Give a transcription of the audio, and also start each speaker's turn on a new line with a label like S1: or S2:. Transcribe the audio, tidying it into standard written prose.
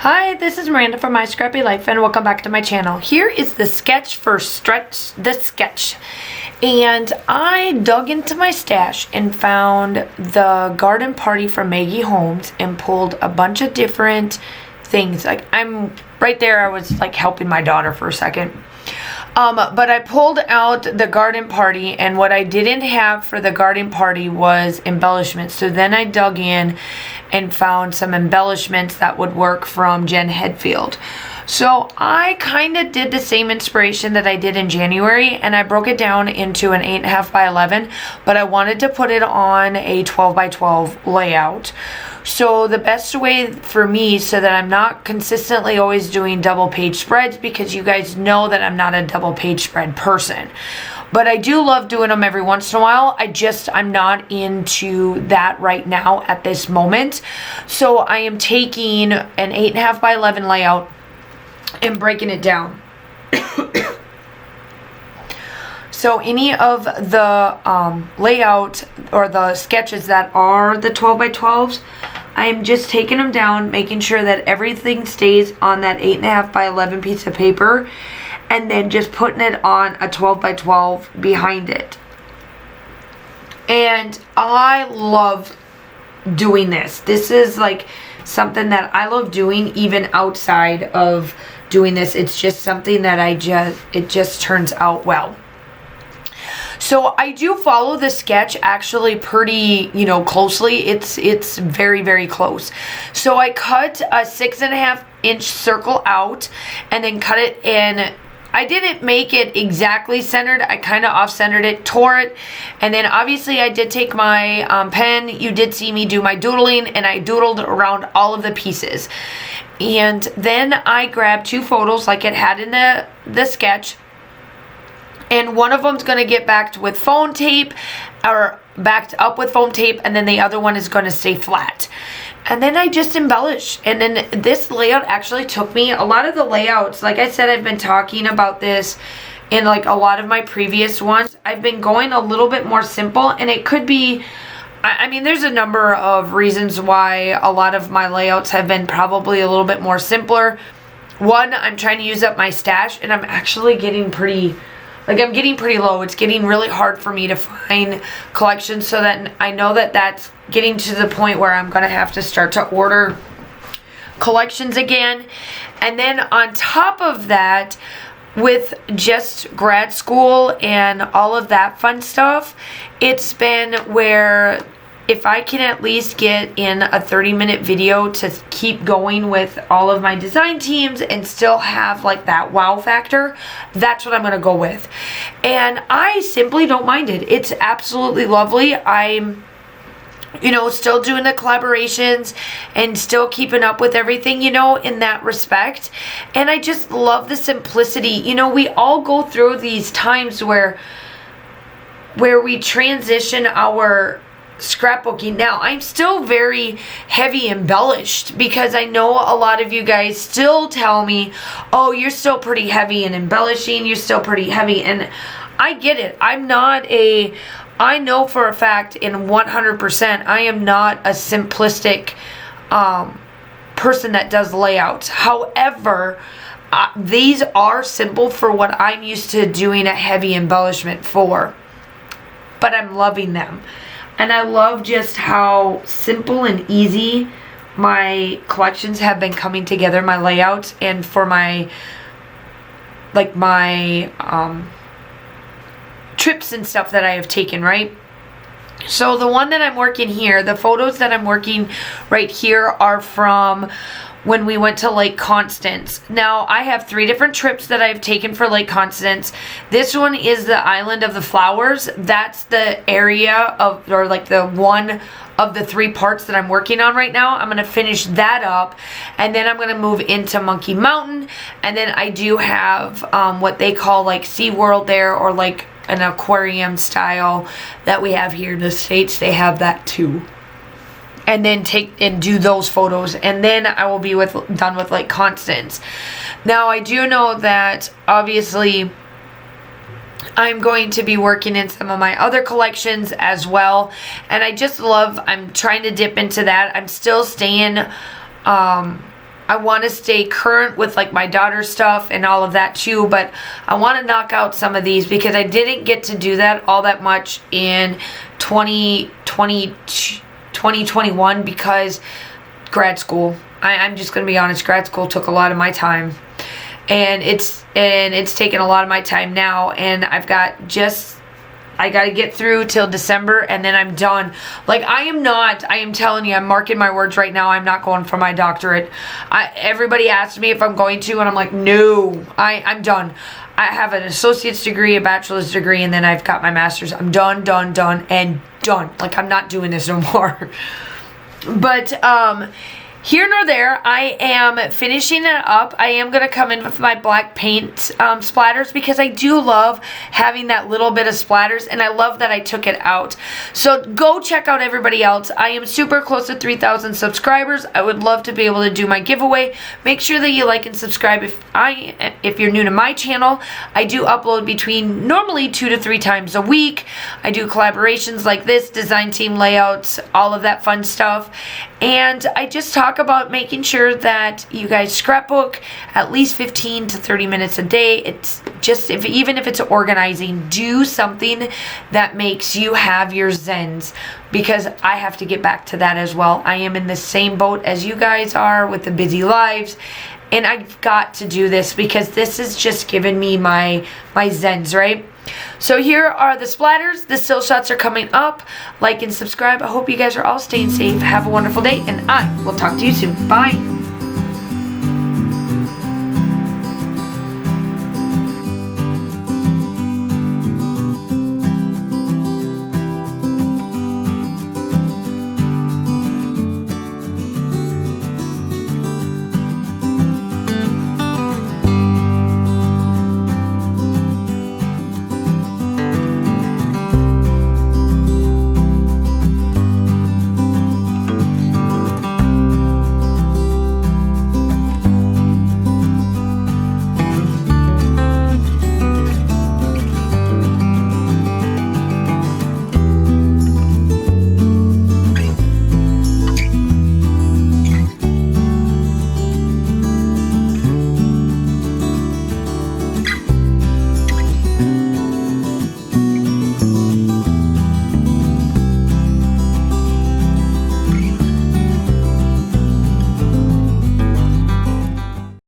S1: Hi, this is Miranda from My Scrappy Life and welcome back to my channel. Here is the sketch for Stretch the Sketch. And I dug into my stash and found the garden party from Maggie Holmes and pulled a bunch of different things. Like I'm right there, I was like helping my daughter for a second. But I pulled out the garden party, and what I didn't have for the garden party was embellishments. So then I dug in and found some embellishments that would work from Jen Hedfield. So I kind of did the same inspiration that I did in January, and I broke it down into an 8.5 by 11, but I wanted to put it on a 12 by 12 layout. So the best way for me, so that I'm not consistently always doing double page spreads, because you guys know that I'm not a double page spread person. But I do love doing them every once in a while. I'm not into that right now at this moment. So I am taking an 8.5 by 11 layout and breaking it down. So any of the layout or the sketches that are the 12 by 12s, I'm just taking them down, making sure that everything stays on that 8.5 by 11 piece of paper, and then just putting it on a 12 by 12 behind it. And I love doing this. This is like something that I love doing even outside of doing this. It's just something that it just turns out well. So I do follow the sketch actually pretty, closely. It's very, very close. So I cut a 6.5 inch circle out and then cut it in. I didn't make it exactly centered. I kind of off-centered it, tore it, and then obviously I did take my pen. You did see me do my doodling, and I doodled around all of the pieces. And then I grabbed two photos like it had in the sketch, and one of them's going to get backed with foam tape, or backed up with foam tape, and then the other one is going to stay flat. And then I just embellish. And then this layout actually took me, a lot of the layouts, like I said, I've been talking about this in like a lot of my previous ones. I've been going a little bit more simple, and it could be, I mean, there's a number of reasons why a lot of my layouts have been probably a little bit more simpler. One, I'm trying to use up my stash, and I'm actually getting pretty low. It's getting really hard for me to find collections, so that I know that that's getting to the point where I'm going to have to start to order collections again. And then on top of that, with just grad school and all of that fun stuff, it's been where if I can at least get in a 30-minute video to keep going with all of my design teams and still have like that wow factor, that's what I'm going to go with. And I simply don't mind it. It's absolutely lovely. I'm still doing the collaborations and still keeping up with everything, in that respect. And I just love the simplicity. We all go through these times where we transition our scrapbooking. Now, I'm still very heavy embellished, because I know a lot of you guys still tell me, oh, you're still pretty heavy in embellishing, you're still pretty heavy, and I get it. I know for a fact in 100% I am not a simplistic person that does layouts. However, these are simple for what I'm used to doing a heavy embellishment for, but I'm loving them. And I love just how simple and easy my collections have been coming together, my layouts, and for my trips and stuff that I have taken, right? So the one that I'm working here, the photos that I'm working right here are from when we went to Lake Constance. Now, I have 3 different trips that I've taken for Lake Constance. This one is the Island of the Flowers. That's the area or like the one of the 3 parts that I'm working on right now. I'm going to finish that up, and then I'm going to move into Monkey Mountain, and then I do have what they call like SeaWorld there, or like an aquarium style that we have here in the States. They have that too. And then take and do those photos, and then I will be done with Lake Constance. Now, I do know that obviously I'm going to be working in some of my other collections as well, and I'm trying to dip into that. I'm still staying I want to stay current with like my daughter's stuff and all of that too, but I want to knock out some of these because I didn't get to do that all that much in 2021 because grad school. I'm just going to be honest, grad school took a lot of my time, and it's taken a lot of my time now, and I got to get through till December, and then I'm done. Like, I am telling you, I'm marking my words right now, I'm not going for my doctorate. Everybody asked me if I'm going to, and I'm like, no, I'm done. I have an associate's degree, a bachelor's degree, and then I've got my master's. I'm done. Like, I'm not doing this no more. But, here nor there, I am finishing it up. I am going to come in with my black paint splatters because I do love having that little bit of splatters, and I love that I took it out. So go check out everybody else. I am super close to 3,000 subscribers. I would love to be able to do my giveaway. Make sure that you like and subscribe if you're new to my channel. I do upload between normally 2 to 3 times a week. I do collaborations like this, design team layouts, all of that fun stuff. And I just talk about making sure that you guys scrapbook at least 15 to 30 minutes a day. It's just, even if it's organizing, do something that makes you have your zens, because I have to get back to that as well. I am in the same boat as you guys are with the busy lives, and I've got to do this because this is just giving me my zens, right? So here are the splatters. The still shots are coming up. Like and subscribe. I hope you guys are all staying safe. Have a wonderful day, and I will talk to you soon. Bye.